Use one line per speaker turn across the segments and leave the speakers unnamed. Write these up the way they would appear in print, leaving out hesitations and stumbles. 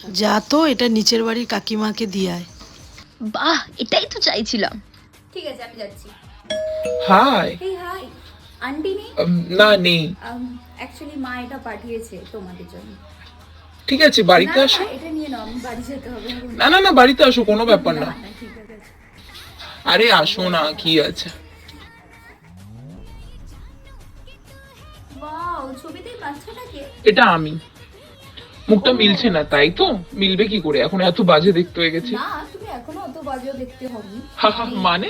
যা তো, এটা নিচের বাড়ির কাকিমাকে দিয়ে আয়।
বাহ, এটাই তো চাইছিলাম।
ঠিক আছে, আমি যাচ্ছি।
হাই।
এই হাই, আন্টি নেই?
না নেই।
অ্যাকচুয়ালি মা এটা পাঠিয়েছে তোমাদের জন্য।
ঠিক আছে, বাড়িতে
না,
আসো।
না, এটা নিয়ে নাও, আমি বাড়ি যেতে হবে।
না না না, বাড়িতে আসো, কোনো ব্যাপার না।
না, ঠিক আছে।
আরে আসো না, কি আছে।
ওয়াও, ছবিতে বাচ্চাটাকে।
এটা আমি। মুখটা মিলছে না, তাই তো? মিলবে কি করে, এখন এত বাজে দেখতে হয়ে গেছে।
না, তুমি এখনো অত বাজেও দেখতে হবনি।
হা হা, মানে?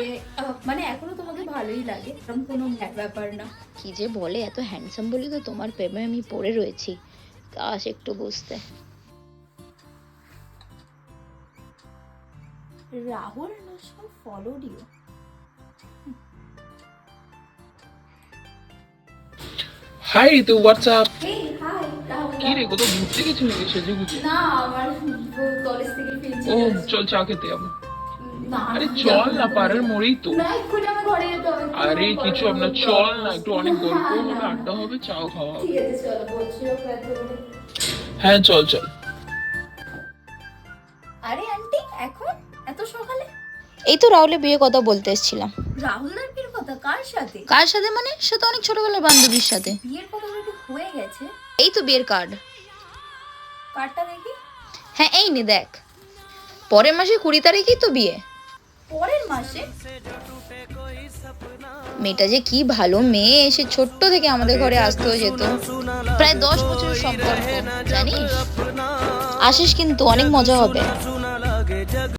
মানে এখনো তোমাকে ভালোই লাগে, এরকম কোনো ব্যাপার না।
কি যে বলে, এত হ্যান্ডসাম বলে তো তোমার প্রেমে আমি পড়ে রয়েছি। কাশ একটু বুঝতে।
Rahul Naskar followed you.
Hi Ritu, WhatsApp?
Hey hi Rahul.
কি রে, কোথাও ঘুরতে গেছিলি নাকি সেজে গুজে?
না, আমার কলেজ থেকে ফিরছি।
ও চল, চা খেতে যাবো।
না,
আরে চল না, পাড়ার মোড়েই তো।
না, এক্ষুনি আমার ঘরে যেতে হবে।
আরে কিছু আপনার, চল না, একটু অনেক গল্প হবে, আড্ডা হবে, চাও খাওয়া হবে।
ঠিক আছে, চলো, বলছি ওকে।
হ্যাঁ চল চল।
আরে আন্টি, এখন এত সকালে?
এই তো রাহুলের বিয়ে কথা বলতে এসেছিলাম।
রাহুলদার বিয়ের কথা কার সাথে?
কার সাথে মানে? সে তো অনেক ছোটবেলার বান্ধবীর সাথে।
বিয়ের কথা অলরেডি হয়ে গেছে।
এই তো বিয়ের কার্ড।
কার্ডটা দেখি।
হ্যাঁ এই নে দেখ, পরের মাসে 20 তারিখেই তো বিয়ে।
পরের মাসে?
মেয়েটা যে কি ভালো মেয়ে, সে ছোট্ট থেকে আমাদের ঘরে আসতেও যেত। প্রায় 10 বছরের সম্পর্ক, জানিস? আসিস কিন্তু, অনেক মজা হবে।